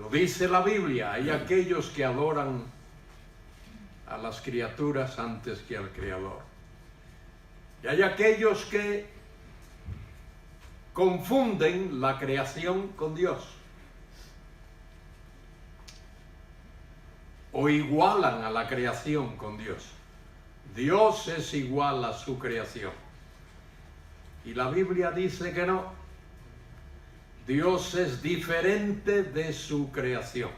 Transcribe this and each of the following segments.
Lo dice la Biblia, hay aquellos que adoran a las criaturas antes que al Creador. Y hay aquellos que confunden la creación con Dios. O igualan a la creación con Dios. Dios es igual a su creación. Y la Biblia dice que no. Dios es diferente de su creación.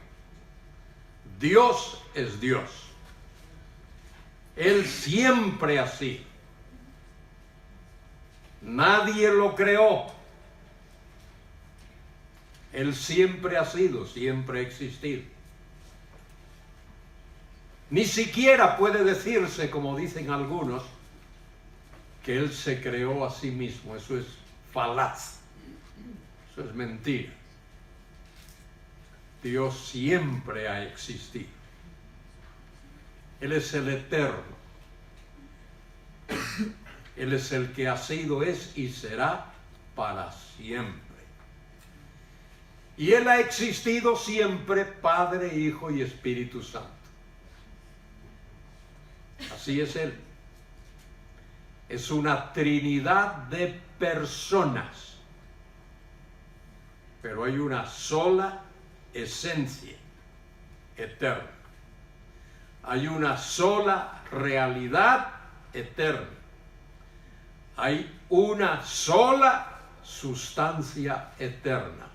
Dios es Dios. Él siempre ha sido. Nadie lo creó. Él siempre ha sido, siempre ha existido. Ni siquiera puede decirse, como dicen algunos, que Él se creó a sí mismo. Eso es falaz. Eso es mentira. Dios siempre ha existido. Él es el eterno. Él es el que ha sido, es y será para siempre. Y Él ha existido siempre, Padre, Hijo y Espíritu Santo. Así es Él. Es una trinidad de personas. Pero hay una sola esencia eterna. Hay una sola realidad eterna. Hay una sola sustancia eterna.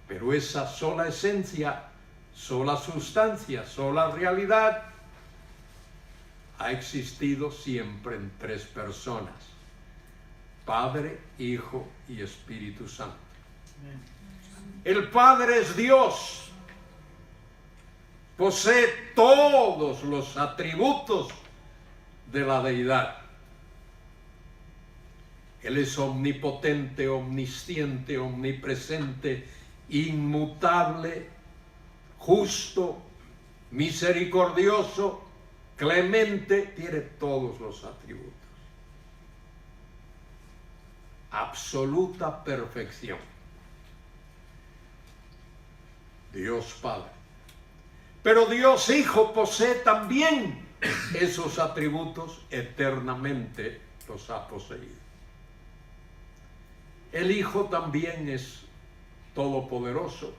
Pero esa sola esencia, sola sustancia, sola realidad, ha existido siempre en tres personas: Padre, Hijo y Espíritu Santo. El Padre es Dios, posee todos los atributos de la deidad. Él es omnipotente, omnisciente, omnipresente, inmutable, justo, misericordioso, clemente, tiene todos los atributos. Absoluta perfección. Dios Padre. Pero Dios Hijo posee también esos atributos, eternamente los ha poseído. El Hijo también es todopoderoso.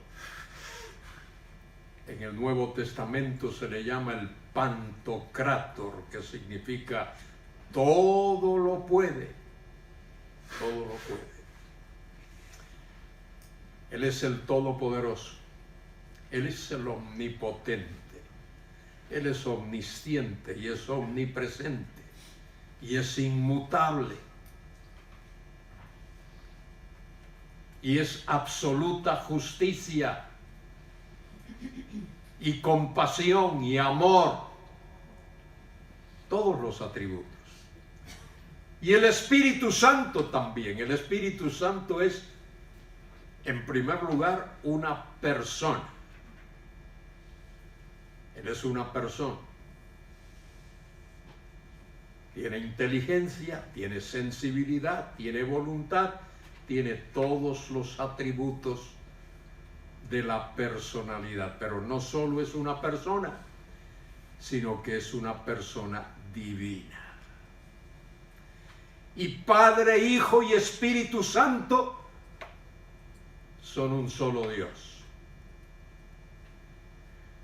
En el Nuevo Testamento se le llama el Pantocrátor, que significa todo lo puede. Todo lo puede. Él es el Todopoderoso. Él es el Omnipotente. Él es omnisciente y es omnipresente y es inmutable. Y es absoluta justicia y compasión y amor. Todos los atributos. Y el Espíritu Santo también. El Espíritu Santo es, en primer lugar, una persona. Él es una persona. Tiene inteligencia, tiene sensibilidad, tiene voluntad, tiene todos los atributos de la personalidad. Pero no solo es una persona, sino que es una persona divina. Y Padre, Hijo y Espíritu Santo son un solo Dios.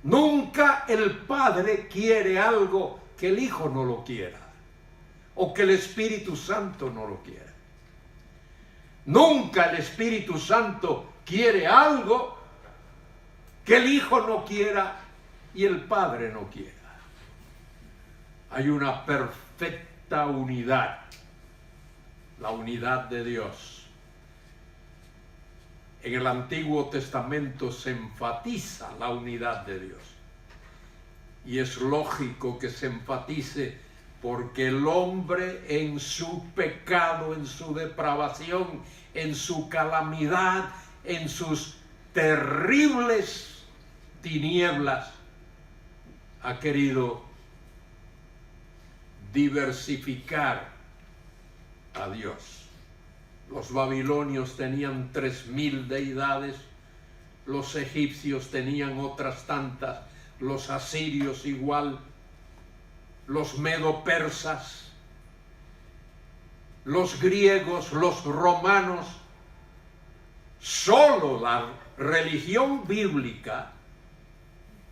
Nunca el Padre quiere algo que el Hijo no lo quiera, o que el Espíritu Santo no lo quiera. Nunca el Espíritu Santo quiere algo que el Hijo no quiera y el Padre no quiera. Hay una perfecta unidad, la unidad de Dios. En el Antiguo Testamento se enfatiza la unidad de Dios. Y es lógico que se enfatice porque el hombre en su pecado, en su depravación, en su calamidad, en sus terribles tinieblas, ha querido diversificar a Dios. Los babilonios tenían 3000 deidades, los egipcios tenían otras tantas, los asirios igual, los medo-persas, los griegos, los romanos. Solo la religión bíblica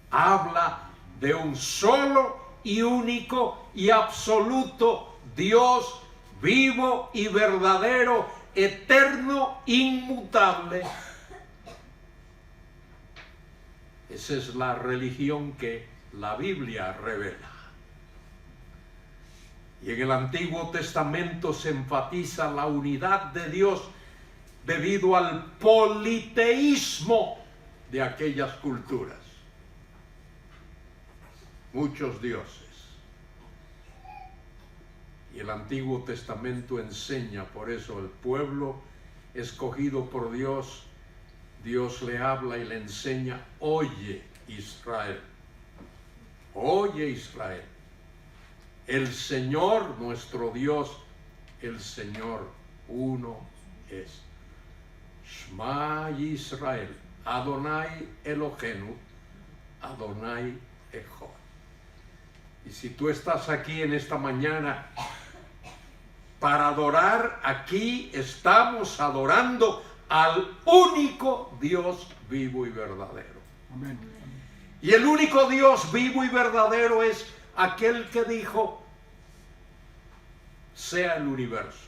habla de un solo y único y absoluto Dios vivo y verdadero, eterno, inmutable. Esa es la religión que la Biblia revela. Y en el Antiguo Testamento se enfatiza la unidad de Dios debido al politeísmo de aquellas culturas. Muchos dioses. Y el Antiguo Testamento enseña, por eso el pueblo escogido por Dios, Dios le habla y le enseña: oye Israel, oye Israel, el Señor nuestro Dios, el Señor uno es. Shema Israel, Adonai Eloheinu, Adonai Echad. Y si tú estás aquí en esta mañana para adorar, aquí estamos adorando al único Dios vivo y verdadero. Amén. Y el único Dios vivo y verdadero es aquel que dijo: sea el universo.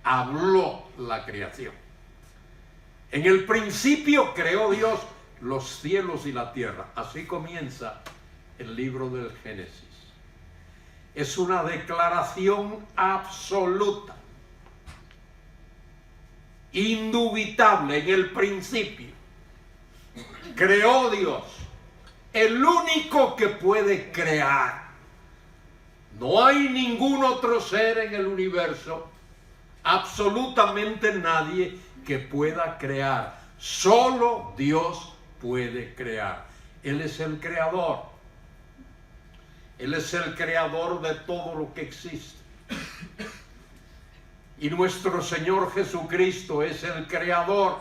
Habló la creación. En el principio creó Dios los cielos y la tierra. Así comienza el libro del Génesis. Es una declaración absoluta, indubitable. En el principio creó Dios, el único que puede crear. No hay ningún otro ser en el universo, absolutamente nadie, que pueda crear. Solo Dios puede crear. Él es el creador. Él es el creador de todo lo que existe. Y nuestro Señor Jesucristo es el creador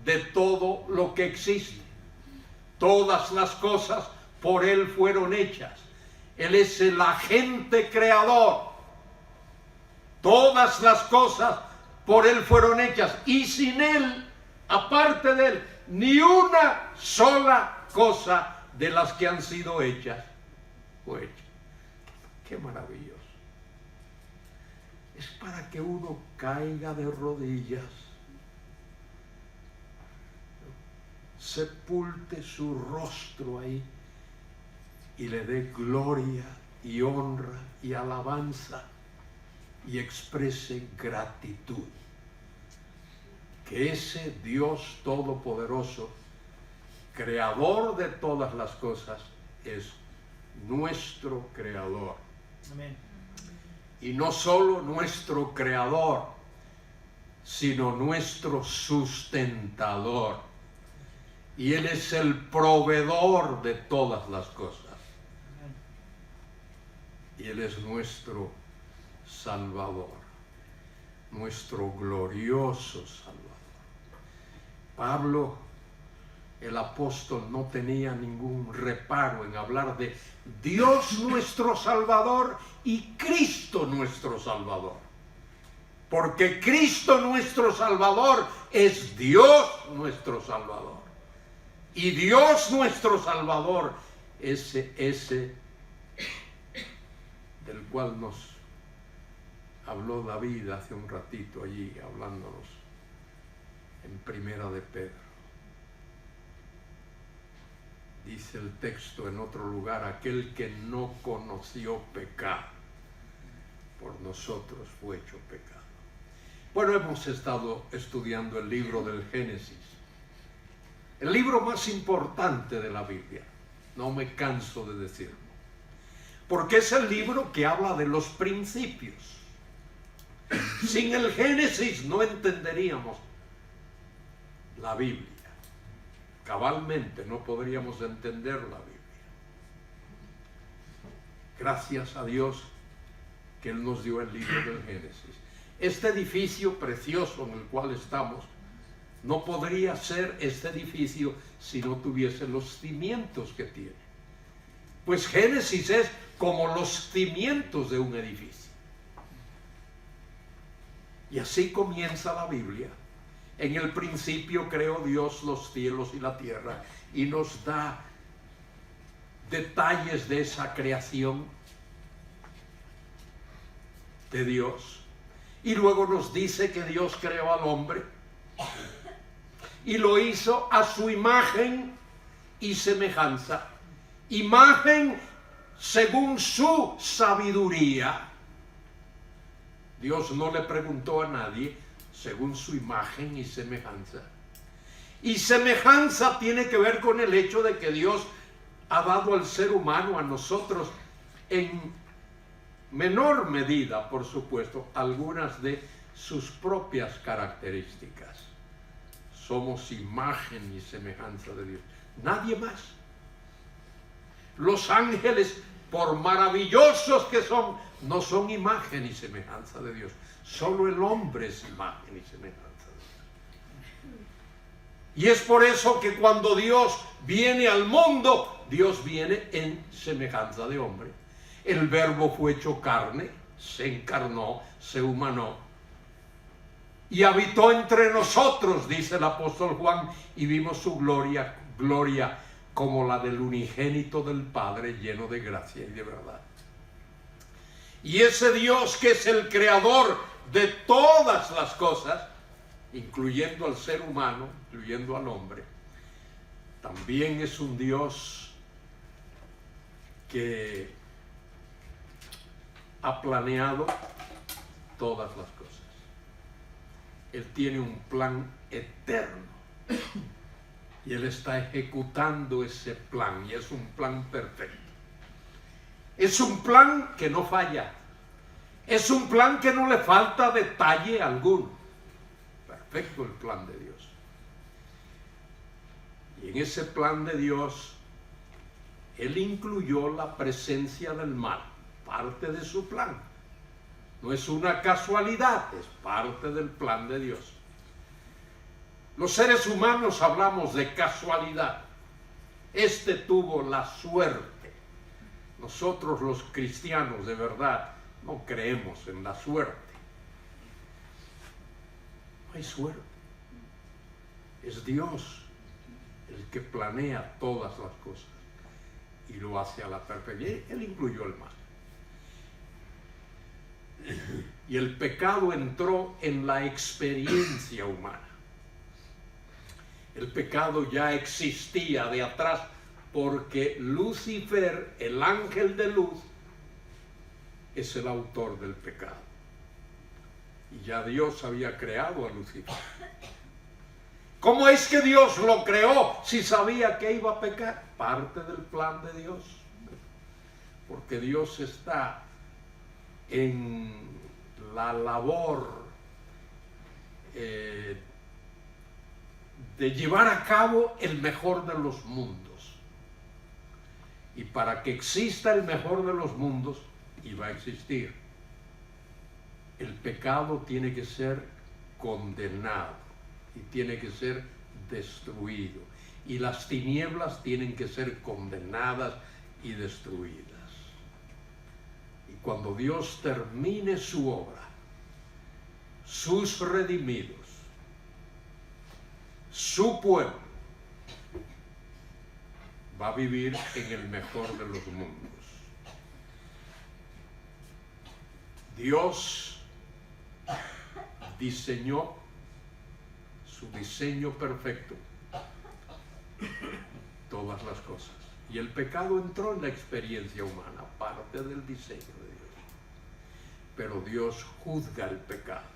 de todo lo que existe. Todas las cosas por Él fueron hechas. Él es el agente creador. Todas las cosas por Él fueron hechas. Y sin Él, aparte de Él, ni una sola cosa de las que han sido hechas fue hecha. Qué maravilloso. Es para que uno caiga de rodillas, sepulte su rostro ahí y le dé gloria y honra y alabanza y exprese gratitud. Que ese Dios todopoderoso, creador de todas las cosas, es nuestro creador. Amén. Y no solo nuestro creador, sino nuestro sustentador. Y Él es el proveedor de todas las cosas. Y Él es nuestro Salvador, nuestro glorioso Salvador. Pablo, el apóstol, no tenía ningún reparo en hablar de Dios nuestro Salvador y Cristo nuestro Salvador. Porque Cristo nuestro Salvador es Dios nuestro Salvador. Y Dios nuestro Salvador es ese del cual nos habló David hace un ratito allí, hablándonos en Primera de Pedro. Dice el texto en otro lugar: aquel que no conoció pecado, por nosotros fue hecho pecado. Bueno, hemos estado estudiando el libro del Génesis, el libro más importante de la Biblia. No me canso de decirlo, porque es el libro que habla de los principios. Sin el Génesis no entenderíamos la Biblia. Cabalmente no podríamos entender la Biblia. Gracias a Dios que Él nos dio el libro del Génesis. Este edificio precioso en el cual estamos No podría ser este edificio si no tuviese los cimientos que tiene. Pues Génesis es como los cimientos de un edificio. Y así comienza la Biblia. En el principio creó Dios los cielos y la tierra, y nos da detalles de esa creación de Dios. Y luego nos dice que Dios creó al hombre y lo hizo a su imagen y semejanza. Imagen según su sabiduría. Dios no le preguntó a nadie, según su imagen y semejanza. Y semejanza tiene que ver con el hecho de que Dios ha dado al ser humano, a nosotros, en menor medida, por supuesto, algunas de sus propias características. Somos imagen y semejanza de Dios. Nadie más. Los ángeles, por maravillosos que son, no son imagen y semejanza de Dios. Solo el hombre es imagen y semejanza de Dios. Y es por eso que cuando Dios viene al mundo, Dios viene en semejanza de hombre. El Verbo fue hecho carne, se encarnó, se humanó y habitó entre nosotros, dice el apóstol Juan, y vimos su gloria, gloria como la del unigénito del Padre, lleno de gracia y de verdad. Y ese Dios que es el creador de todas las cosas, incluyendo al ser humano, incluyendo al hombre, también es un Dios que ha planeado todas las cosas. Él tiene un plan eterno y Él está ejecutando ese plan, y es un plan perfecto. Es un plan que no falla. Es un plan que no le falta detalle alguno. Perfecto el plan de Dios. Y en ese plan de Dios, Él incluyó la presencia del mal, parte de su plan. No es una casualidad, es parte del plan de Dios. Los seres humanos hablamos de casualidad. Este tuvo la suerte. Nosotros los cristianos de verdad no creemos en la suerte. No hay suerte. Es Dios el que planea todas las cosas y lo hace a la perfección. Él incluyó el mal. Y el pecado entró en la experiencia humana. El pecado ya existía de atrás, porque Lucifer, el ángel de luz, es el autor del pecado. Y ya Dios había creado a Lucifer. ¿Cómo es que Dios lo creó si sabía que iba a pecar? Parte del plan de Dios. Porque Dios está en la labor de llevar a cabo el mejor de los mundos. Y para que exista el mejor de los mundos, y va a existir, el pecado tiene que ser condenado y tiene que ser destruido. Y las tinieblas tienen que ser condenadas y destruidas. Y cuando Dios termine su obra, sus redimidos, su pueblo, va a vivir en el mejor de los mundos. Dios diseñó su diseño perfecto, todas las cosas. Y el pecado entró en la experiencia humana, parte del diseño de Dios. Pero Dios juzga el pecado.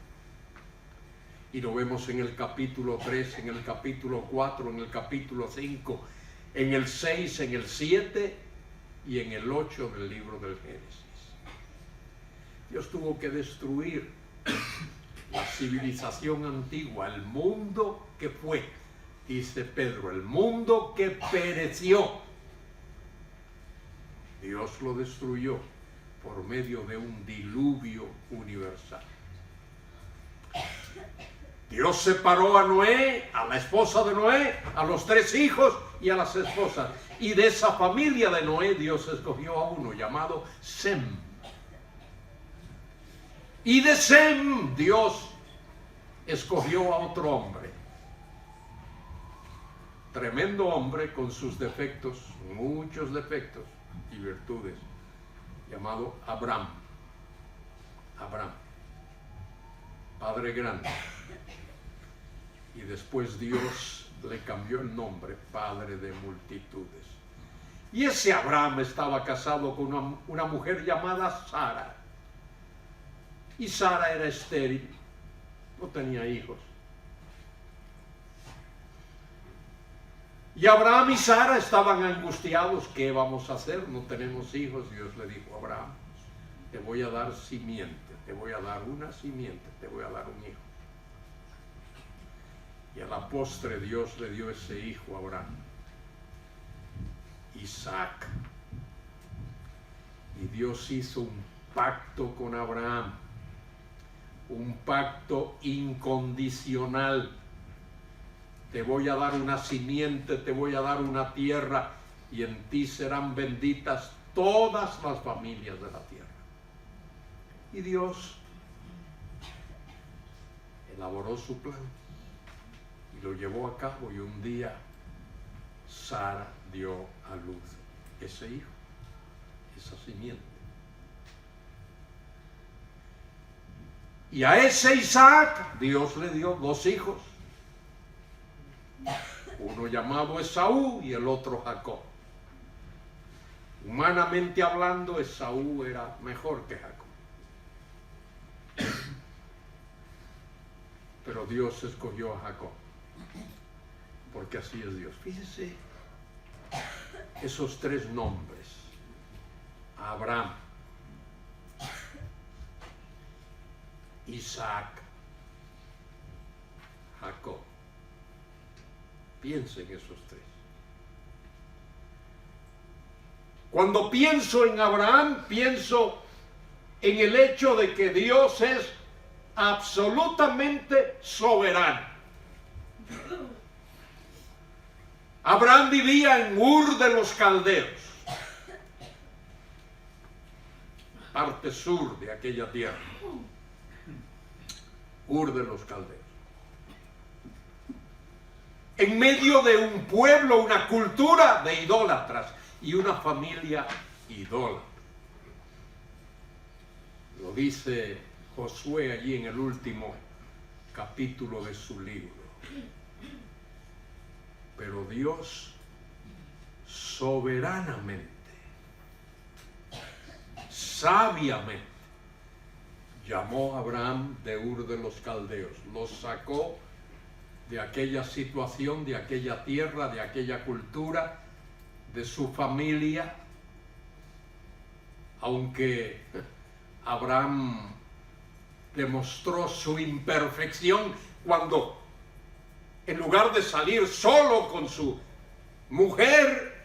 Y lo vemos en el capítulo 3, en el capítulo 4, en el capítulo 5, en el 6, en el 7 y en el 8 del libro del Génesis. Dios tuvo que destruir la civilización antigua, el mundo que fue, dice Pedro, el mundo que pereció. Dios lo destruyó por medio de un diluvio universal. Dios separó a Noé, a la esposa de Noé, a los 3 hijos y a las esposas. Y de esa familia de Noé Dios escogió a uno llamado Sem. Y de Sem Dios escogió a otro hombre. Tremendo hombre con sus defectos, muchos defectos y virtudes, llamado Abraham. Abraham, padre grande. Y después Dios le cambió el nombre, padre de multitudes. Y ese Abraham estaba casado con una mujer llamada Sara. Y Sara era estéril, no tenía hijos. Y Abraham y Sara estaban angustiados. ¿Qué vamos a hacer? No tenemos hijos. Dios le dijo a Abraham: te voy a dar simiente, te voy a dar una simiente, te voy a dar un hijo. Y a la postre Dios le dio ese hijo a Abraham, Isaac. Y Dios hizo un pacto con Abraham, un pacto incondicional. Te voy a dar una simiente, te voy a dar una tierra, y en ti serán benditas todas las familias de la tierra. Y Dios elaboró su plan y lo llevó a cabo, y un día Sara dio a luz ese hijo, esa simiente. Y a ese Isaac Dios le dio 2 hijos, uno llamado Esaú y el otro Jacob. Humanamente hablando, Esaú era mejor que Jacob, pero Dios escogió a Jacob, porque así es Dios. Fíjese esos 3 nombres: Abraham, Isaac, Jacob. Piensen esos 3. Cuando pienso en Abraham, pienso en el hecho de que Dios es absolutamente soberano. Abraham vivía en Ur de los Caldeos, parte sur de aquella tierra. Ur de los Caldeos. En medio de un pueblo, una cultura de idólatras y una familia idólatra. Lo dice Josué allí en el último capítulo de su libro. Pero Dios soberanamente, sabiamente, llamó a Abraham de Ur de los Caldeos, lo sacó de aquella situación, de aquella tierra, de aquella cultura, de su familia. Aunque Abraham demostró su imperfección cuando, en lugar de salir solo con su mujer,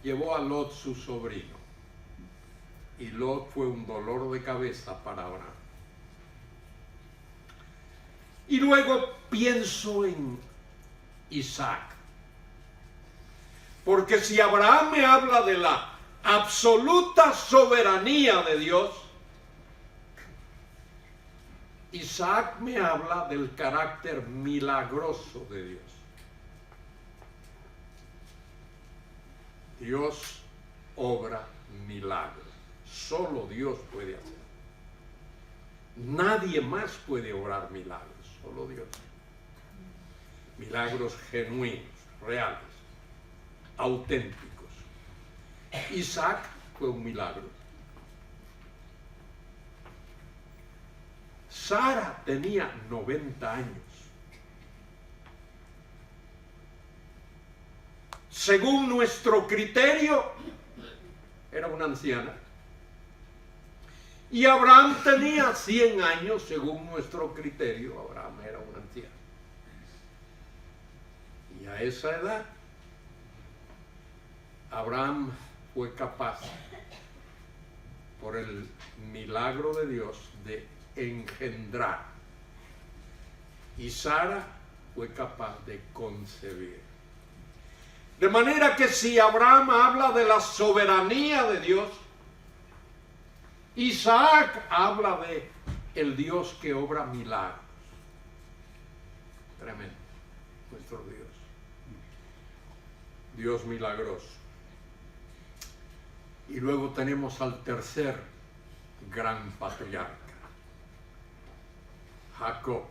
llevó a Lot, su sobrino. Y Lot fue un dolor de cabeza para Abraham. Y luego pienso en Isaac. Porque si Abraham me habla de la absoluta soberanía de Dios, Isaac me habla del carácter milagroso de Dios. Dios obra milagros. Solo Dios puede hacer. Nadie más puede obrar milagros, solo Dios. Milagros genuinos, reales, auténticos. Isaac fue un milagro. Sara tenía 90 años. Según nuestro criterio, era una anciana. Y Abraham tenía 100 años, según nuestro criterio. Abraham era un anciano. Y a esa edad, Abraham fue capaz, por el milagro de Dios, de engendrar y Sara fue capaz de concebir. De manera que si Abraham habla de la soberanía de Dios, Isaac habla de el Dios que obra milagros. Tremendo, nuestro Dios. Dios milagroso. Y luego tenemos al tercer gran patriarca, Jacob.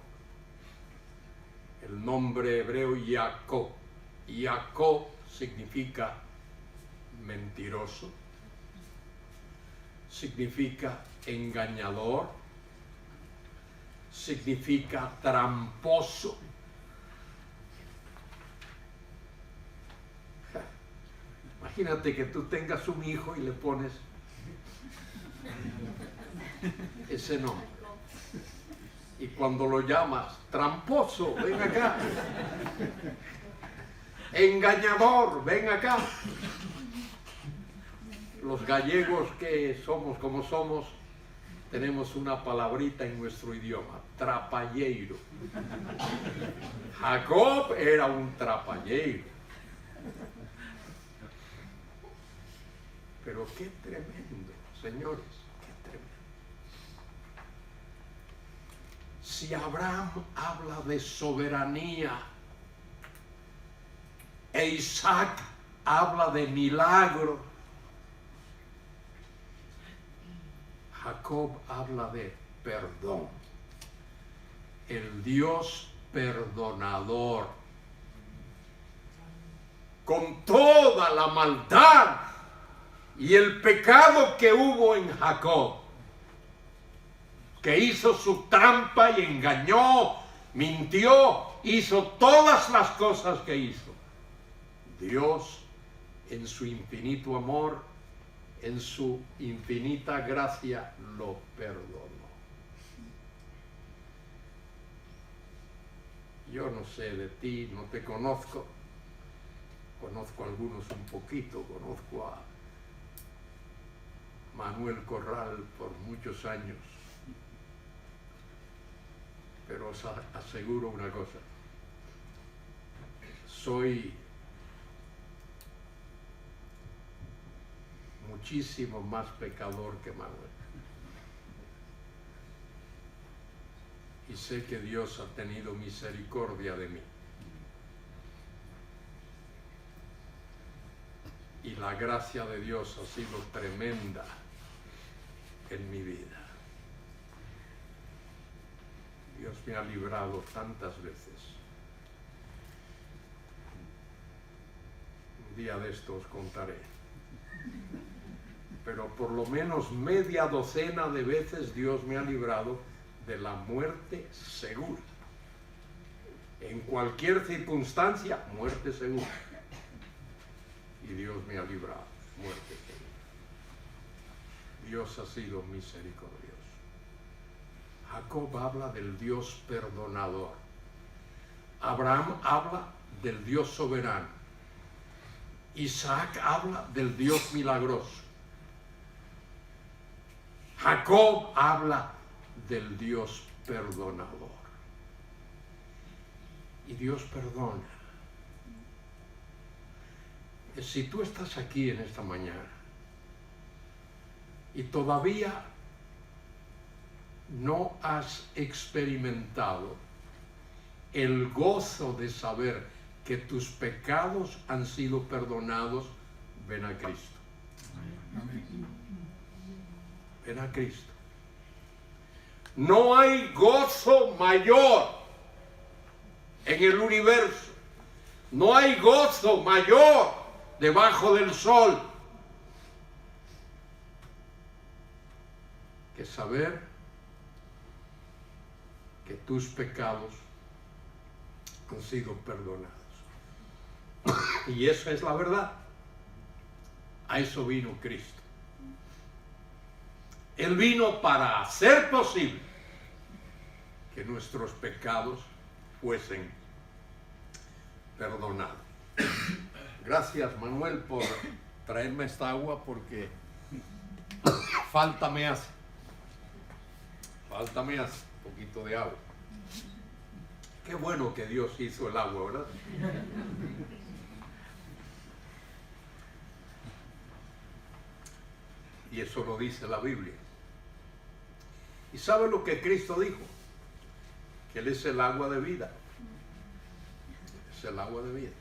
El nombre hebreo Jacob. Jacob significa mentiroso, significa engañador, significa tramposo. Imagínate que tú tengas un hijo y le pones ese nombre. Y cuando lo llamas, tramposo, ven acá. Engañador, ven acá. Los gallegos que somos como somos, tenemos una palabrita en nuestro idioma, trapalleiro. Jacob era un trapalleiro. Pero qué tremendo, señores, qué tremendo. Si Abraham habla de soberanía e Isaac habla de milagro, Jacob habla de perdón. El Dios perdonador. Con toda la maldad y el pecado que hubo en Jacob, que hizo su trampa y engañó, mintió, hizo todas las cosas que hizo. Dios, en su infinito amor, en su infinita gracia, lo perdonó. Yo no sé de ti, no te conozco. Conozco a algunos un poquito, conozco a Manuel Corral por muchos años. Pero os aseguro una cosa. Soy muchísimo más pecador que Manuel. Y sé que Dios ha tenido misericordia de mí. Y la gracia de Dios ha sido tremenda en mi vida. Dios me ha librado tantas veces. Un día de esto os contaré. Pero por lo menos media docena de veces Dios me ha librado de la muerte segura. En cualquier circunstancia, muerte segura. Y Dios me ha librado, muerte segura. Dios ha sido misericordioso. Jacob habla del Dios perdonador. Abraham habla del Dios soberano. Isaac habla del Dios milagroso. Jacob habla del Dios perdonador. Y Dios perdona. Si tú estás aquí en esta mañana y todavía no has experimentado el gozo de saber que tus pecados han sido perdonados, ven a Cristo. Ven a Cristo. No hay gozo mayor en el universo. No hay gozo mayor debajo del sol que saber que tus pecados han sido perdonados. Y eso es la verdad. A eso vino Cristo. Él vino para hacer posible que nuestros pecados fuesen perdonados. Gracias, Manuel, por traerme esta agua, porque falta me hace un poquito de agua. Qué bueno que Dios hizo el agua, ¿verdad? Y eso lo dice la Biblia. ¿Y sabe lo que Cristo dijo? Que Él es el agua de vida. Es el agua de vida.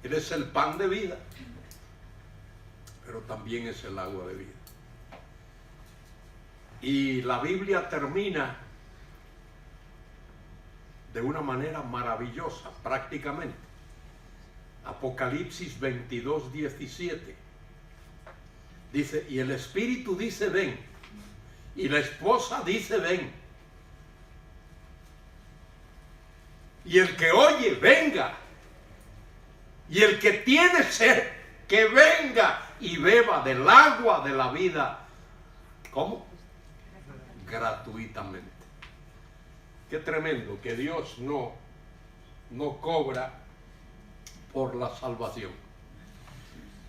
Él es el pan de vida, pero también es el agua de vida. Y la Biblia termina de una manera maravillosa, prácticamente. Apocalipsis 22, 17. Dice, y el Espíritu dice, ven. Y la esposa dice, ven. Y el que oye, venga. Y el que tiene sed, que venga y beba del agua de la vida. ¿Cómo? Gratuitamente. Qué tremendo que Dios no cobra por la salvación.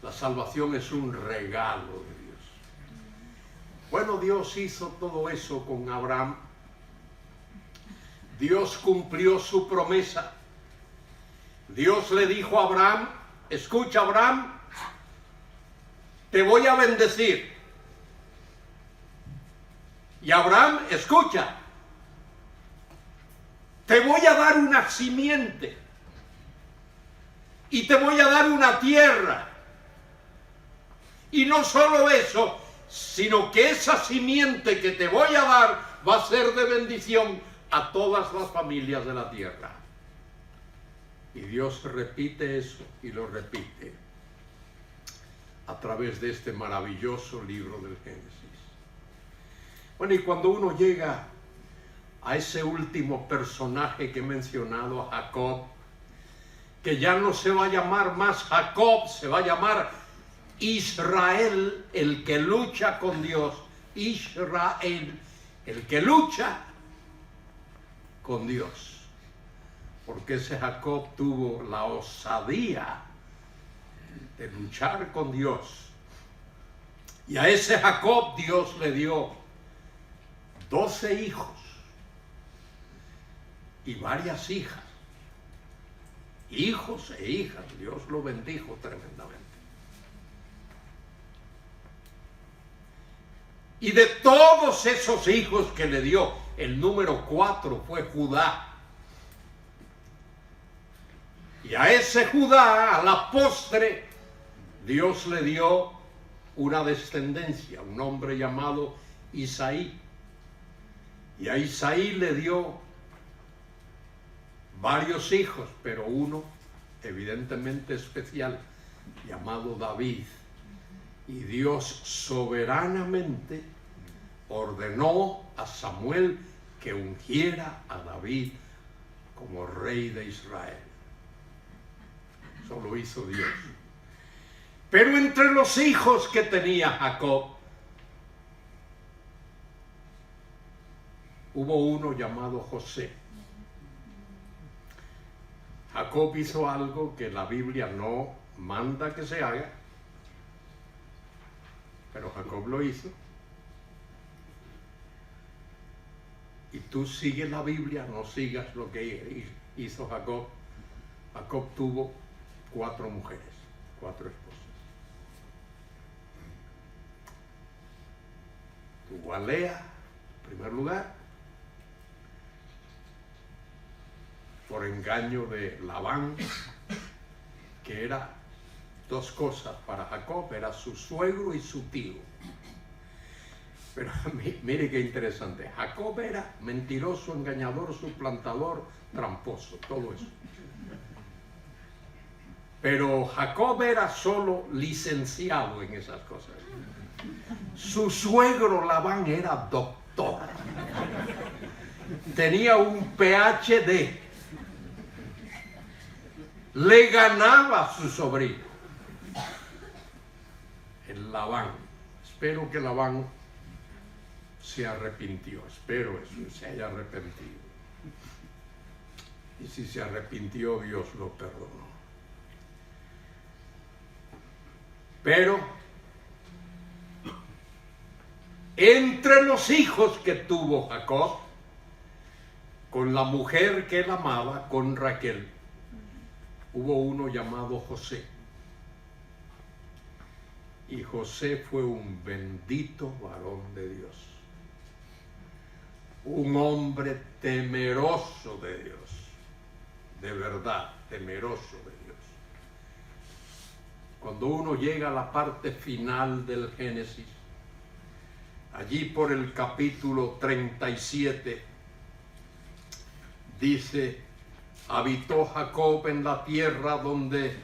La salvación es un regalo de Dios. Bueno, Dios hizo todo eso con Abraham. Dios cumplió su promesa. Dios le dijo a Abraham, escucha Abraham, te voy a bendecir. Y Abraham, escucha, te voy a dar una simiente y te voy a dar una tierra. Y no solo eso, sino que esa simiente que te voy a dar va a ser de bendición a todas las familias de la tierra. Y Dios repite eso y lo repite a través de este maravilloso libro del Génesis. Bueno, y cuando uno llega a ese último personaje que he mencionado, a Jacob, que ya no se va a llamar más Jacob, se va a llamar Israel, el que lucha con Dios. Israel, el que lucha con Dios. Porque ese Jacob tuvo la osadía de luchar con Dios. Y a ese Jacob Dios le dio 12 hijos y varias hijas. Hijos e hijas. Dios lo bendijo tremendamente. Y de todos esos hijos que le dio, el número 4 fue Judá. Y a ese Judá, a la postre, Dios le dio una descendencia, un hombre llamado Isaí. Y a Isaí le dio varios hijos, pero uno evidentemente especial, llamado David. Y Dios soberanamente ordenó a Samuel que ungiera a David como rey de Israel. Eso lo hizo Dios. Pero entre los hijos que tenía Jacob, hubo uno llamado José. Jacob hizo algo que la Biblia no manda que se haga, pero Jacob lo hizo. Y tú sigues la Biblia, no sigas lo que hizo Jacob. Jacob tuvo 4 mujeres, 4 esposas. Tuvo a Lea, en primer lugar, por engaño de Labán, que era 2 cosas para Jacob, era su suegro y su tío. Pero mire qué interesante, Jacob era mentiroso, engañador, suplantador, tramposo, todo eso. Pero Jacob era solo licenciado en esas cosas. Su suegro Labán era doctor. Tenía un PhD. Le ganaba a su sobrino. El Labán. Espero que Labán se arrepintió. Espero eso, se haya arrepentido. Y si se arrepintió, Dios lo perdonó. Pero entre los hijos que tuvo Jacob, con la mujer que él amaba, con Raquel, hubo uno llamado José. Y José fue un bendito varón de Dios, un hombre temeroso de Dios, de verdad, temeroso de Dios. Cuando uno llega a la parte final del Génesis, allí por el capítulo 37, dice: habitó Jacob en la tierra donde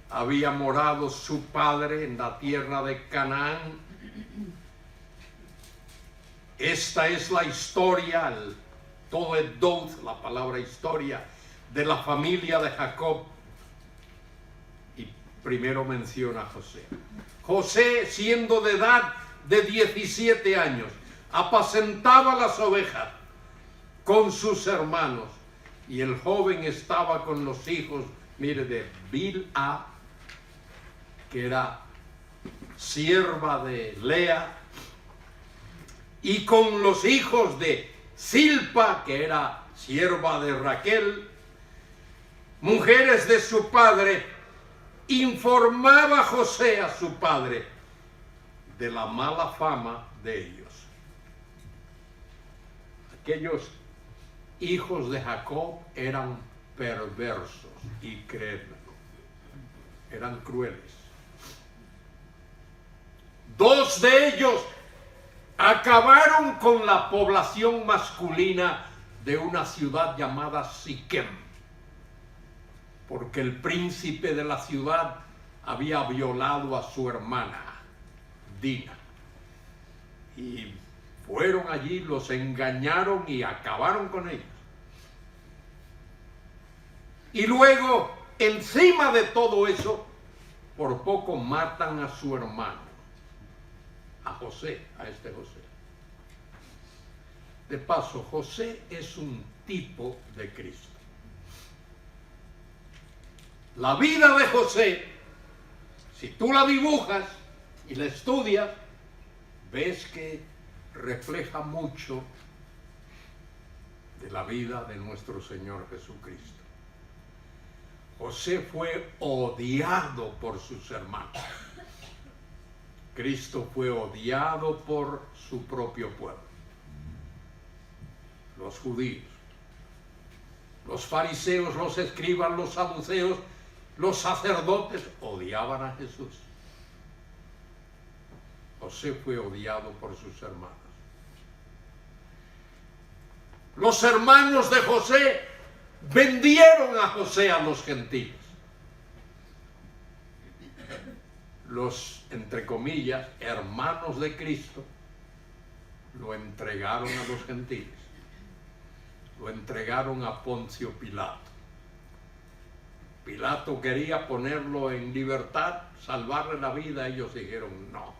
había morado su padre, en la tierra de Canaán. Esta es la historia, todo es Dod, la palabra historia, de la familia de Jacob. Y primero menciona a José. José, siendo de edad de 17 años, apacentaba las ovejas con sus hermanos. Y el joven estaba con los hijos, mire, de Bilha, que era sierva de Lea, y con los hijos de Silpa, que era sierva de Raquel, mujeres de su padre. Informaba José a su padre de la mala fama de ellos. Aquellos hijos de Jacob eran perversos, y créanmelo, eran crueles. Dos de ellos acabaron con la población masculina de una ciudad llamada Siquem, porque el príncipe de la ciudad había violado a su hermana, Dina. Y fueron allí, los engañaron y acabaron con ellos. Y luego, encima de todo eso, por poco matan a su hermano, a José, a este José. De paso, José es un tipo de Cristo. La vida de José, si tú la dibujas y la estudias, ves que refleja mucho de la vida de nuestro Señor Jesucristo. José fue odiado por sus hermanos. Cristo fue odiado por su propio pueblo, los judíos, los fariseos, los escribas, los saduceos, los sacerdotes odiaban a Jesús. José fue odiado por sus hermanos. Los hermanos de José vendieron a José a los gentiles. Los, entre comillas, hermanos de Cristo lo entregaron a los gentiles. Lo entregaron a Poncio Pilato. Pilato quería ponerlo en libertad, salvarle la vida. Ellos dijeron no.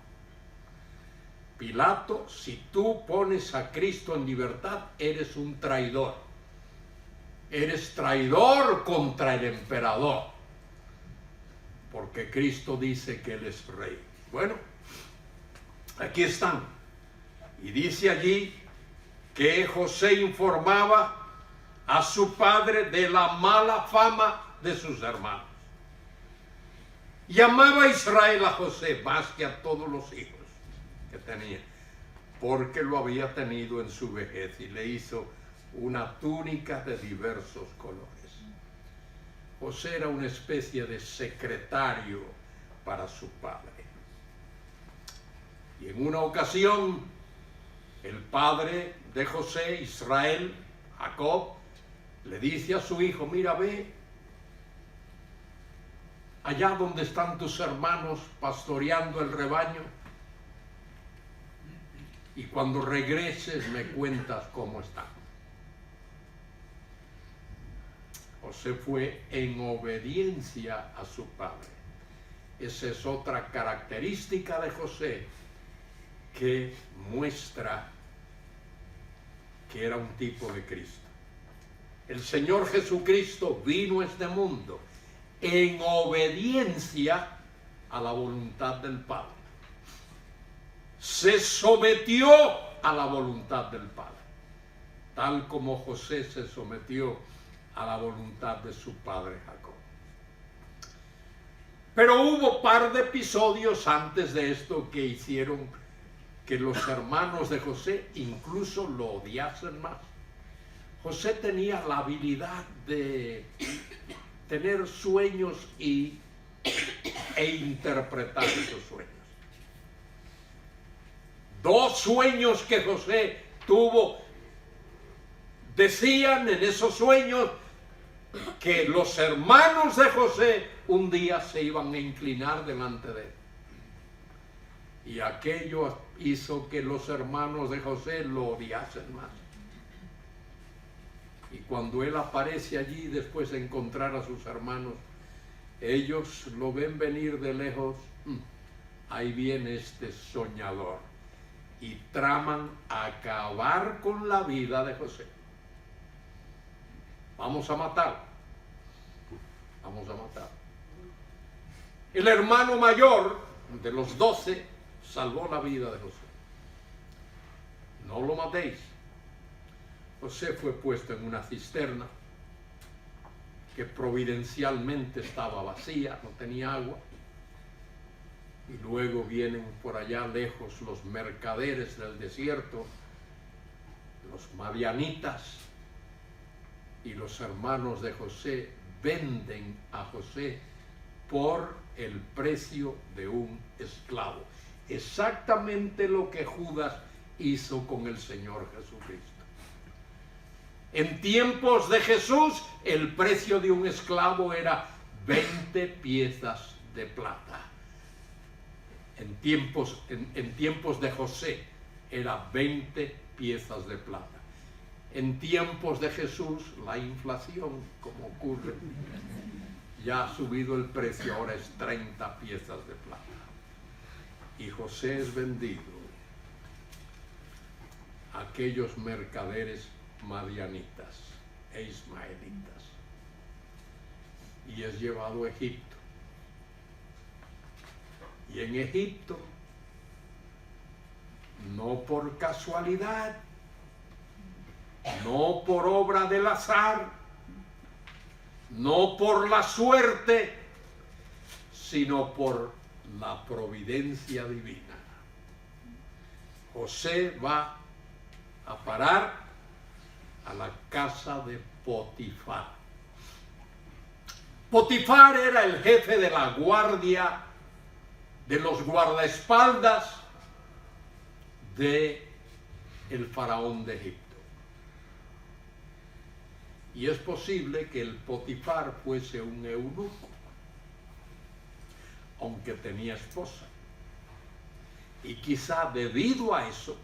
Pilato, si tú pones a Cristo en libertad, eres un traidor. Eres traidor contra el emperador, porque Cristo dice que Él es rey. Bueno, aquí están. Y dice allí que José informaba a su padre de la mala fama de sus hermanos. Llamaba a Israel a José más que a todos los hijos que tenía, porque lo había tenido en su vejez, y le hizo una túnica de diversos colores. José era una especie de secretario para su padre. Y en una ocasión, el padre de José, Israel, Jacob, le dice a su hijo: mira, ve allá donde están tus hermanos pastoreando el rebaño, y cuando regreses me cuentas cómo están. José fue en obediencia a su padre. Esa es otra característica de José que muestra que era un tipo de Cristo. El Señor Jesucristo vino a este mundo en obediencia a la voluntad del Padre. Se sometió a la voluntad del Padre. tal como José se sometió a la voluntad de su padre Jacob. Pero hubo par de episodios antes de esto que hicieron que los hermanos de José incluso lo odiasen más. José tenía la habilidad de tener sueños e interpretar esos sueños. 2 sueños que José tuvo decían en esos sueños que los hermanos de José un día se iban a inclinar delante de él. Y aquello hizo que los hermanos de José lo odiasen más. Y cuando él aparece allí después de encontrar a sus hermanos, ellos lo ven venir de lejos. Ahí viene este soñador. Y traman acabar con la vida de José. Vamos a matar. Vamos a matar. El hermano mayor de los 12 salvó la vida de José. No lo matéis. José fue puesto en una cisterna que providencialmente estaba vacía, no tenía agua. Y luego vienen por allá lejos los mercaderes del desierto, los madianitas, y los hermanos de José venden a José por el precio de un esclavo. Exactamente lo que Judas hizo con el Señor Jesucristo. En tiempos de Jesús, el precio de un esclavo era 20 piezas de plata. En tiempos de José era 20 piezas de plata. En tiempos de Jesús, la inflación, como ocurre, ya ha subido el precio, ahora es 30 piezas de plata. Y José es vendido a aquellos mercaderes madianitas e ismaelitas y es llevado a Egipto. Y en Egipto, no por casualidad, no por obra del azar, no por la suerte, sino por la providencia divina, José va a parar a la casa de Potifar. Potifar era el jefe de la guardia, de los guardaespaldas de el faraón de Egipto. Y es posible que el Potifar fuese un eunuco, aunque tenía esposa. Y quizá debido a eso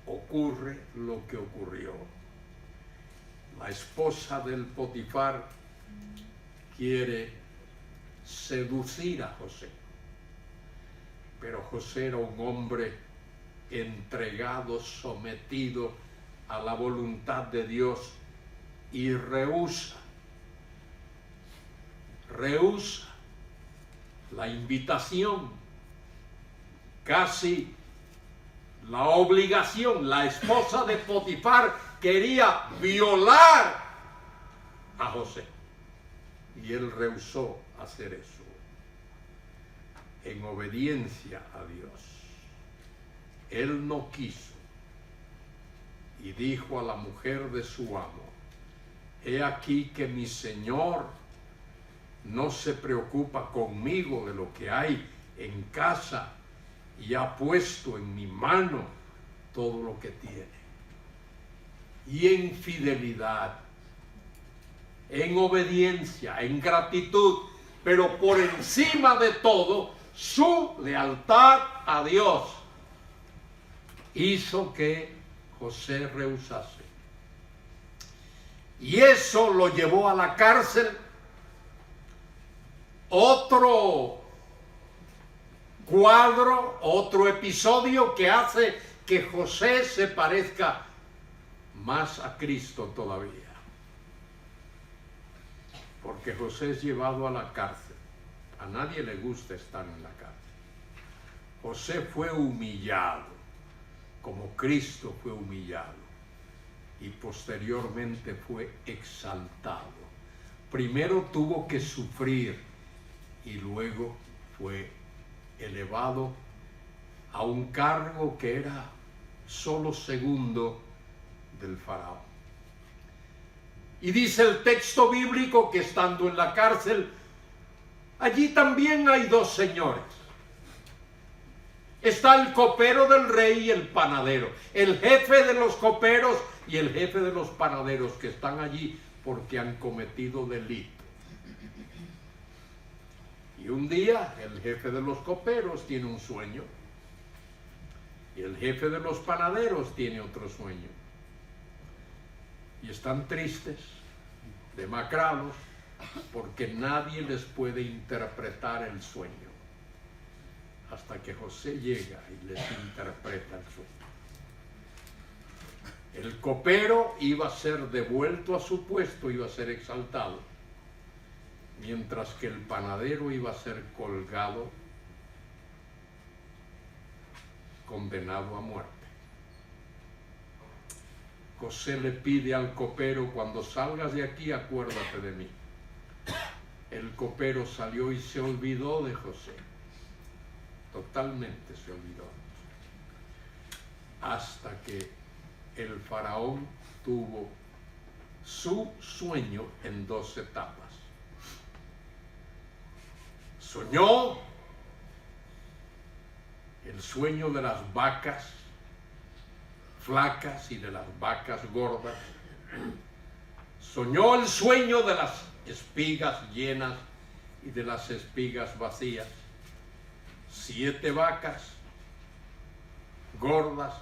ocurre lo que ocurrió. La esposa del Potifar quiere seducir a José. Pero José era un hombre entregado, sometido a la voluntad de Dios y rehúsa la invitación, casi la obligación. La esposa de Potifar quería violar a José y él rehusó hacer eso en obediencia a Dios. Él no quiso y dijo a la mujer de su amo: he aquí que mi señor no se preocupa conmigo de lo que hay en casa y ha puesto en mi mano todo lo que tiene. Y en fidelidad, en obediencia, en gratitud, pero por encima de todo, su lealtad a Dios hizo que José rehusase. Y eso lo llevó a la cárcel. Otro cuadro, otro episodio que hace que José se parezca más a Cristo todavía. Porque José es llevado a la cárcel. A nadie le gusta estar en la cárcel. José fue humillado, como Cristo fue humillado. y posteriormente fue exaltado. Primero tuvo que sufrir y luego fue elevado a un cargo que era solo segundo del faraón. Y dice el texto bíblico que estando en la cárcel, allí también hay dos señores. Está el copero del rey y el panadero, el jefe de los coperos y el jefe de los panaderos, que están allí porque han cometido delito. Y un día el jefe de los coperos tiene un sueño y el jefe de los panaderos tiene otro sueño. Y están tristes, demacrados, porque nadie les puede interpretar el sueño, hasta que José llega y les interpreta el sueño. El copero iba a ser devuelto a su puesto, iba a ser exaltado, mientras que el panadero iba a ser colgado, condenado a muerte. José le pide al copero: cuando salgas de aquí, acuérdate de mí. El copero salió y se olvidó de José. Totalmente se olvidó. Hasta que el faraón tuvo su sueño en dos etapas. Soñó el sueño de las vacas flacas y de las vacas gordas. Soñó el sueño de las espigas llenas y de las espigas vacías. 7 vacas gordas,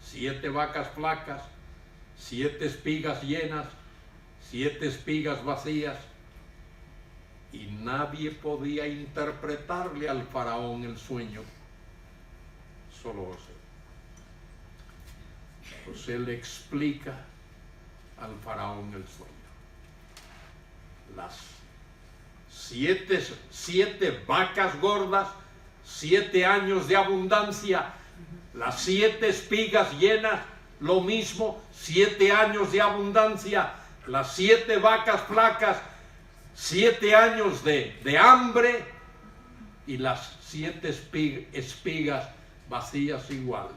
7 vacas flacas, 7 espigas llenas, 7 espigas vacías. Y nadie podía interpretarle al faraón el sueño, solo José. José le explica al faraón el sueño. Las 7 vacas gordas, 7 años de abundancia. Las 7 espigas llenas, lo mismo, 7 años de abundancia. Las 7 vacas flacas, 7 años de hambre. Y las 7 espigas vacías igual.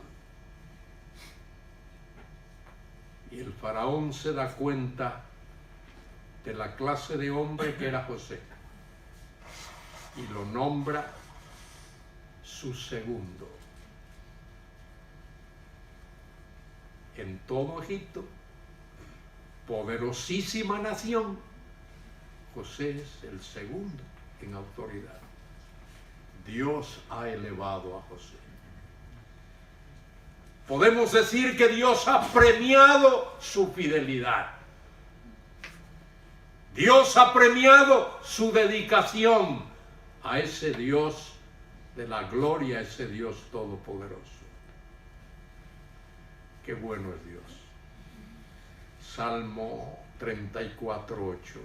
Y el faraón se da cuenta de la clase de hombre que era José y lo nombra su segundo. En todo Egipto, poderosísima nación, José es el segundo en autoridad. Dios ha elevado a José. Podemos decir que Dios ha premiado su fidelidad. Dios ha premiado su dedicación a ese Dios de la gloria, a ese Dios todopoderoso. Qué bueno es Dios. Salmo 34:8.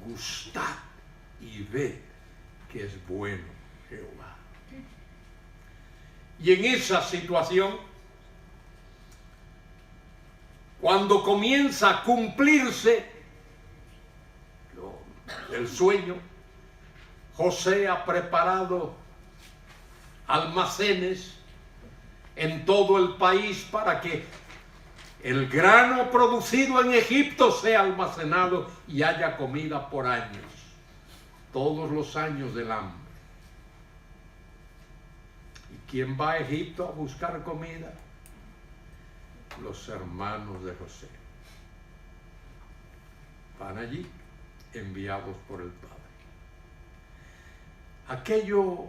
Gustad y ved que es bueno Jehová. Y en esa situación, cuando comienza a cumplirse el sueño, José ha preparado almacenes en todo el país para que el grano producido en Egipto sea almacenado y haya comida por años, todos los años del hambre. ¿Y quién va a Egipto a buscar comida? Los hermanos de José. Van allí, enviados por el Padre. Aquello,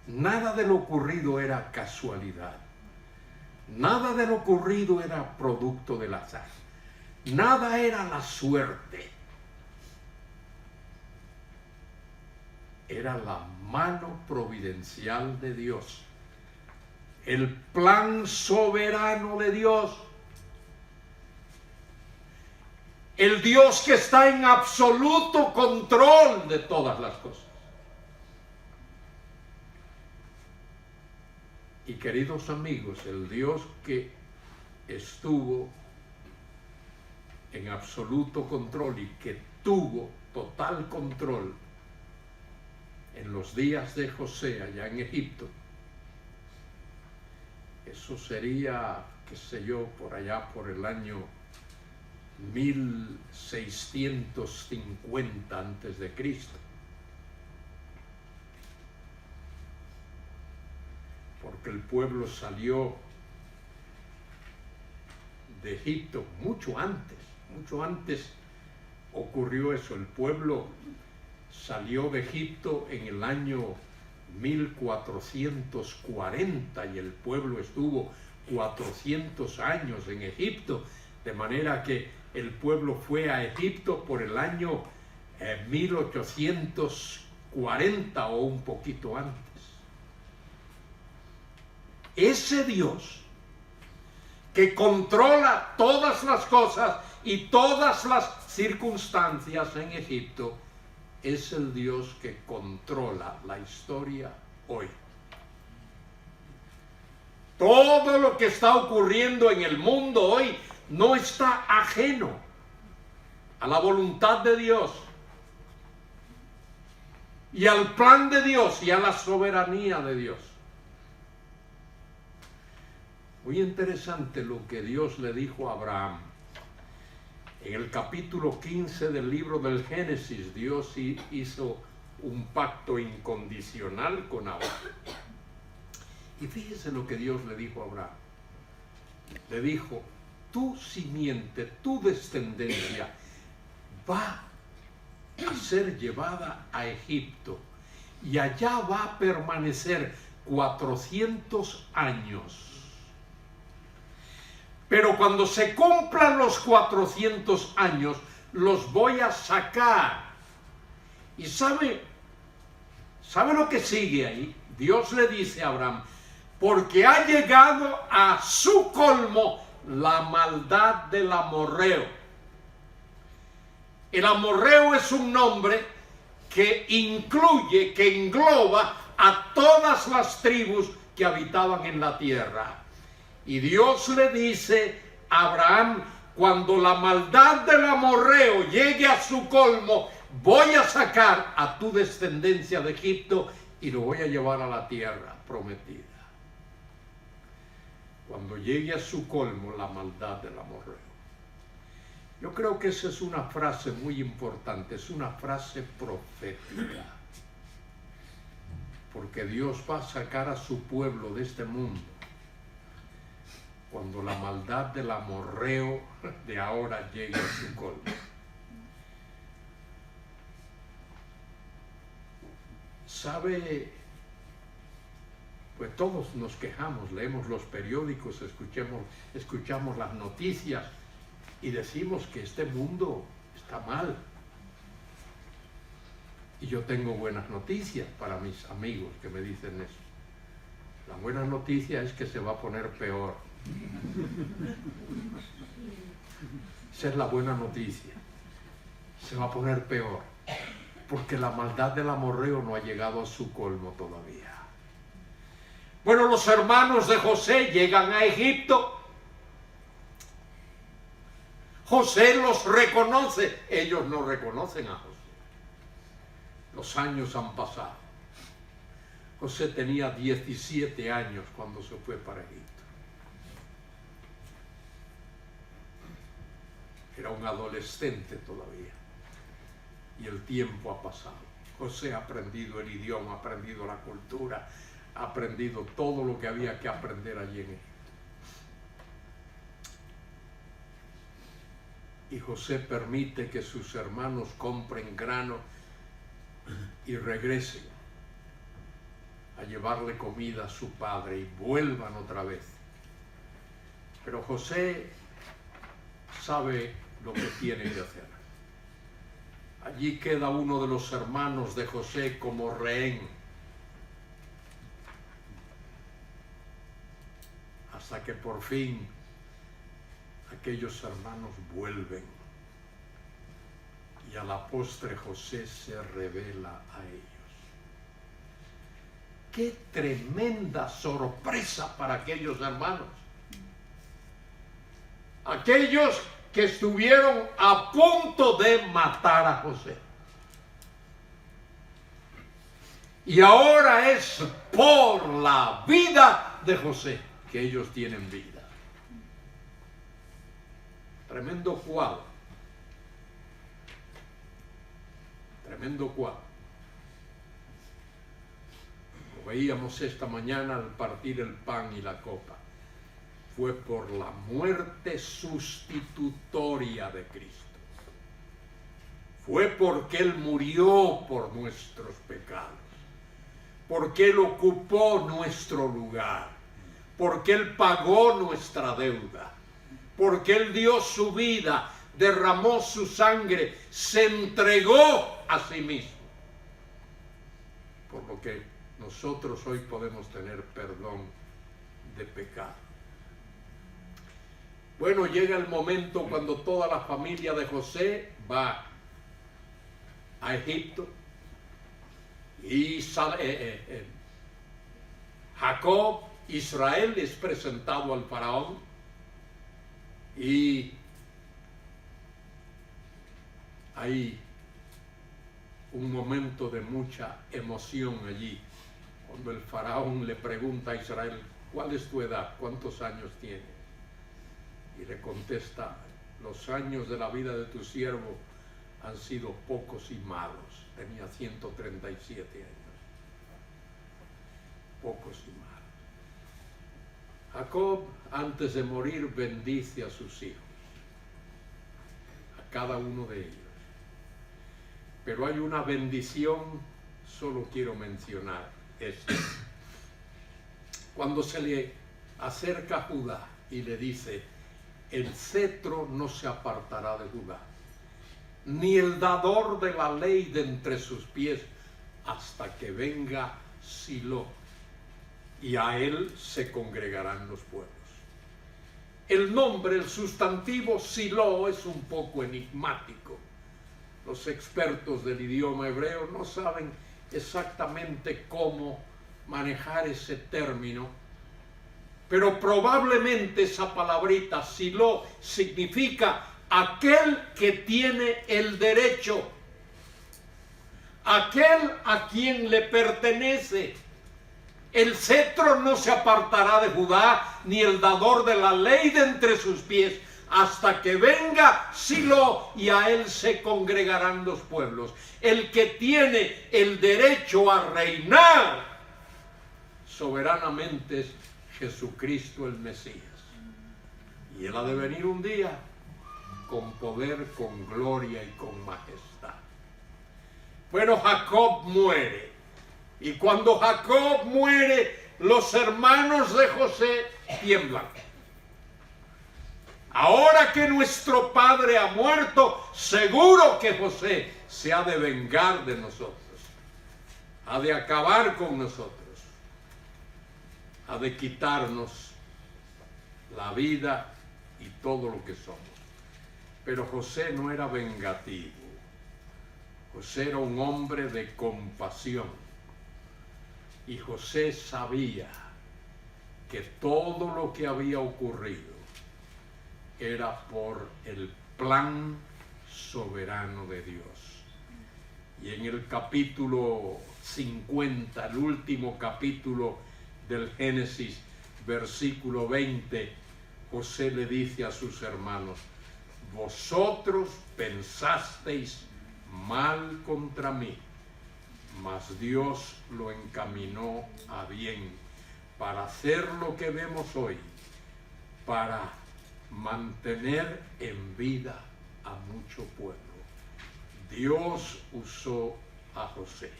nada de lo ocurrido era casualidad. Nada de lo ocurrido era producto del azar. Nada era la suerte. Era la mano providencial de Dios. El plan soberano de Dios. El Dios que está en absoluto control de todas las cosas. Y queridos amigos, el Dios que estuvo en absoluto control y que tuvo total control en los días de José allá en Egipto, eso sería, qué sé yo, por allá por el año 1650 antes de Cristo. Porque el pueblo salió de Egipto mucho antes ocurrió eso. El pueblo salió de Egipto en el año 1440 y el pueblo estuvo 400 años en Egipto, de manera que el pueblo fue a Egipto por el año 1840 o un poquito antes. Ese Dios que controla todas las cosas y todas las circunstancias en Egipto, es el Dios que controla la historia hoy. Todo lo que está ocurriendo en el mundo hoy no está ajeno a la voluntad de Dios y al plan de Dios y a la soberanía de Dios. Muy interesante lo que Dios le dijo a Abraham. En el capítulo 15 del libro del Génesis, Dios hizo un pacto incondicional con Abraham. Y fíjese lo que Dios le dijo a Abraham. Le dijo, tu simiente, tu descendencia va a ser llevada a Egipto y allá va a permanecer 400 años. Pero cuando se cumplan los 400 años, los voy a sacar. ¿Y sabe lo que sigue ahí? Dios le dice a Abraham, porque ha llegado a su colmo la maldad del amorreo. El amorreo es un nombre que incluye, que engloba a todas las tribus que habitaban en la tierra. Y Dios le dice a Abraham, cuando la maldad del amorreo llegue a su colmo, voy a sacar a tu descendencia de Egipto y lo voy a llevar a la tierra prometida. Cuando llegue a su colmo la maldad del amorreo. Yo creo que esa es una frase muy importante, es una frase profética. Porque Dios va a sacar a su pueblo de este mundo cuando la maldad del amorreo de ahora llegue a su colmo. ¿Sabe? Pues todos nos quejamos, leemos los periódicos, escuchamos las noticias y decimos que este mundo está mal. Y yo tengo buenas noticias para mis amigos que me dicen eso. La buena noticia es que se va a poner peor. Esa es la buena noticia. Se va a poner peor, porque la maldad del amorreo no ha llegado a su colmo todavía. Bueno, los hermanos de José llegan a Egipto. José los reconoce. Ellos no reconocen a José. Los años han pasado. José tenía 17 años cuando se fue para Egipto. Era un adolescente todavía. Y el tiempo ha pasado. José ha aprendido el idioma, ha aprendido la cultura, ha aprendido todo lo que había que aprender allí en Egipto. Y José permite que sus hermanos compren grano y regresen a llevarle comida a su padre y vuelvan otra vez. Pero José sabe lo que tiene que hacer. Allí queda uno de los hermanos de José como rehén, hasta que por fin aquellos hermanos vuelven y a la postre José se revela a ellos. ¡Qué tremenda sorpresa para aquellos hermanos! aquellos que estuvieron a punto de matar a José. Y ahora es por la vida de José que ellos tienen vida. Tremendo cuadro. Tremendo cuadro. Lo veíamos esta mañana al partir el pan y la copa. Fue por la muerte sustitutoria de Cristo. Fue porque Él murió por nuestros pecados. Porque Él ocupó nuestro lugar. Porque Él pagó nuestra deuda. Porque Él dio su vida, derramó su sangre, se entregó a sí mismo. Por lo que nosotros hoy podemos tener perdón de pecado. Bueno, llega el momento cuando toda la familia de José va a Egipto y Jacob, Israel, es presentado al faraón y hay un momento de mucha emoción allí cuando el faraón le pregunta a Israel: ¿cuál es tu edad? ¿Cuántos años tienes? Y le contesta: los años de la vida de tu siervo han sido pocos y malos. Tenía 137 años. Pocos y malos. Jacob, antes de morir, bendice a sus hijos, a cada uno de ellos. Pero hay una bendición, solo quiero mencionar esto. Cuando se le acerca a Judá y le dice: el cetro no se apartará de Judá, ni el dador de la ley de entre sus pies, hasta que venga Silo, y a él se congregarán los pueblos. El nombre, el sustantivo Silo, es un poco enigmático. Los expertos del idioma hebreo no saben exactamente cómo manejar ese término, pero probablemente esa palabrita Silo significa aquel que tiene el derecho, aquel a quien le pertenece. El cetro no se apartará de Judá, ni el dador de la ley de entre sus pies, hasta que venga Silo, y a él se congregarán los pueblos. El que tiene el derecho a reinar soberanamente es Jesucristo el Mesías. Y él ha de venir un día con poder, con gloria y con majestad. Bueno, Jacob muere. Y cuando Jacob muere, los hermanos de José tiemblan. Ahora que nuestro padre ha muerto, seguro que José se ha de vengar de nosotros. Ha de acabar con nosotros. Ha de quitarnos la vida y todo lo que somos. Pero José no era vengativo. José era un hombre de compasión. Y José sabía que todo lo que había ocurrido era por el plan soberano de Dios. Y en el capítulo 50, el último capítulo del Génesis, versículo 20, José le dice a sus hermanos: vosotros pensasteis mal contra mí, mas Dios lo encaminó a bien para hacer lo que vemos hoy, para mantener en vida a mucho pueblo. Dios usó a José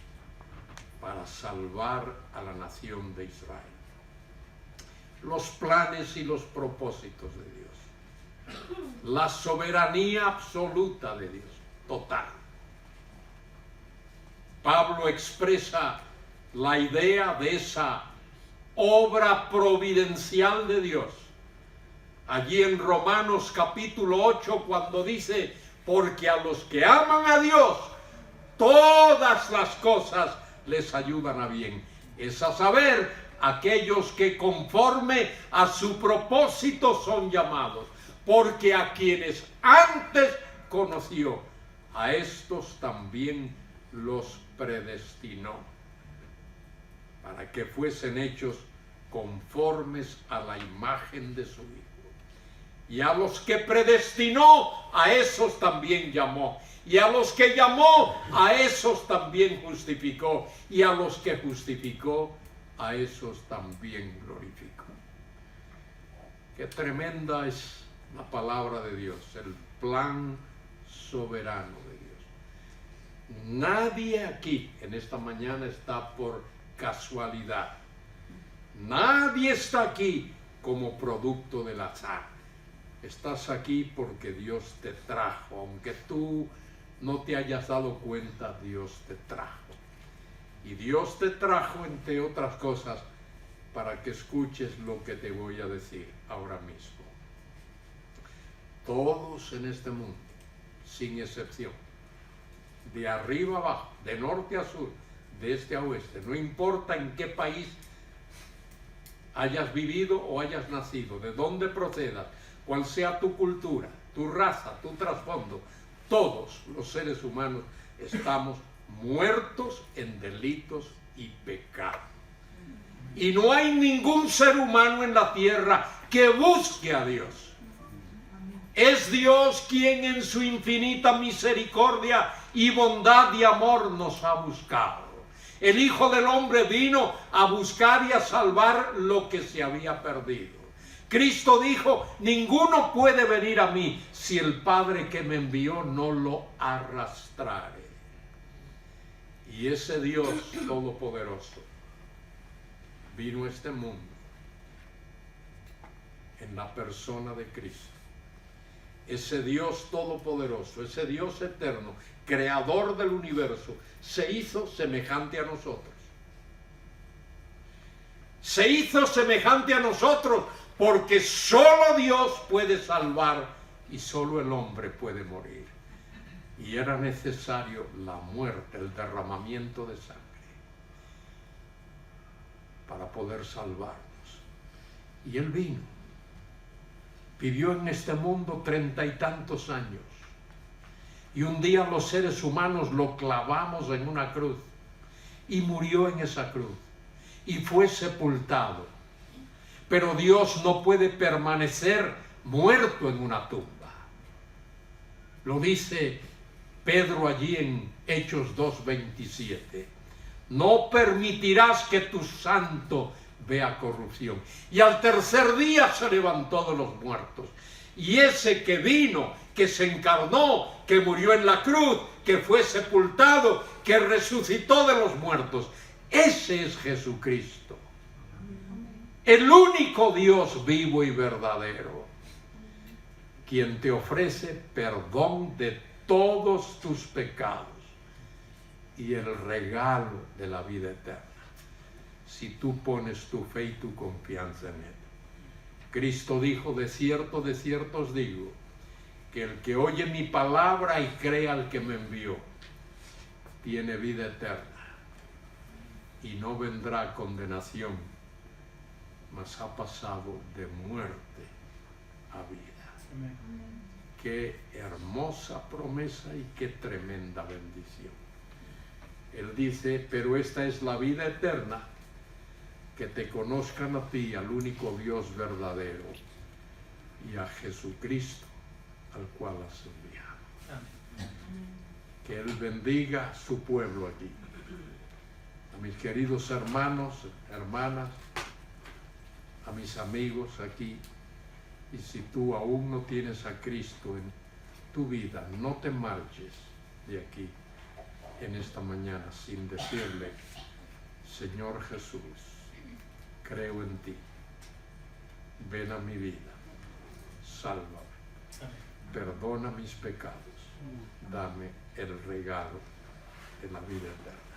para salvar a la nación de Israel. Los planes y los propósitos de Dios. La soberanía absoluta de Dios, total. Pablo expresa la idea de esa obra providencial de Dios allí en Romanos capítulo 8, cuando dice: porque a los que aman a Dios todas las cosas les ayudan a bien. Es a saber, aquellos que conforme a su propósito son llamados. porque a quienes antes conoció, a estos también los predestinó, para que fuesen hechos conformes a la imagen de su Hijo. Y a los que predestinó, a esos también llamó. Y a los que llamó, a esos también justificó. Y a los que justificó, a esos también glorificó. Qué tremenda es la palabra de Dios, el plan soberano de Dios. Nadie aquí en esta mañana está por casualidad. Nadie está aquí como producto del azar. Estás aquí porque Dios te trajo, aunque tú no te hayas dado cuenta, Dios te trajo. Y Dios te trajo, entre otras cosas, para que escuches lo que te voy a decir ahora mismo. Todos en este mundo, sin excepción, de arriba a abajo, de norte a sur, de este a oeste, no importa en qué país hayas vivido o hayas nacido, de dónde procedas, cuál sea tu cultura, tu raza, tu trasfondo, todos los seres humanos estamos muertos en delitos y pecados. Y no hay ningún ser humano en la tierra que busque a Dios. Es Dios quien en su infinita misericordia y bondad y amor nos ha buscado. El Hijo del Hombre vino a buscar y a salvar lo que se había perdido. Cristo dijo, ninguno puede venir a mí si el Padre que me envió no lo arrastrare. Y ese Dios todopoderoso vino a este mundo en la persona de Cristo. Ese Dios todopoderoso, ese Dios eterno, creador del universo, se hizo semejante a nosotros. Se hizo semejante a nosotros porque solo Dios puede salvar y solo el hombre puede morir. Y era necesario la muerte, el derramamiento de sangre para poder salvarnos. Y Él vino, vivió en este mundo 30 y tantos años. Y un día los seres humanos lo clavamos en una cruz y murió en esa cruz y fue sepultado. Pero Dios no puede permanecer muerto en una tumba. Lo dice Pedro allí en Hechos 2:27. No permitirás que tu santo vea corrupción. Y al tercer día se levantó de los muertos. Y ese que vino, que se encarnó, que murió en la cruz, que fue sepultado, que resucitó de los muertos, ese es Jesucristo. El único Dios vivo y verdadero, quien te ofrece perdón de todos tus pecados y el regalo de la vida eterna, si tú pones tu fe y tu confianza en Él. Cristo dijo, de cierto os digo, que el que oye mi palabra y cree al que me envió, tiene vida eterna y no vendrá condenación, mas ha pasado de muerte a vida. Amén. Qué hermosa promesa y qué tremenda bendición. Él dice, pero esta es la vida eterna, que te conozcan a ti, al único Dios verdadero, y a Jesucristo, al cual has enviado. Amén. Que Él bendiga a su pueblo aquí. A mis queridos hermanos, hermanas, a mis amigos aquí. Y si tú aún no tienes a Cristo en tu vida, no te marches de aquí en esta mañana sin decirle, Señor Jesús, creo en ti, ven a mi vida, sálvame, perdona mis pecados, dame el regalo de la vida eterna.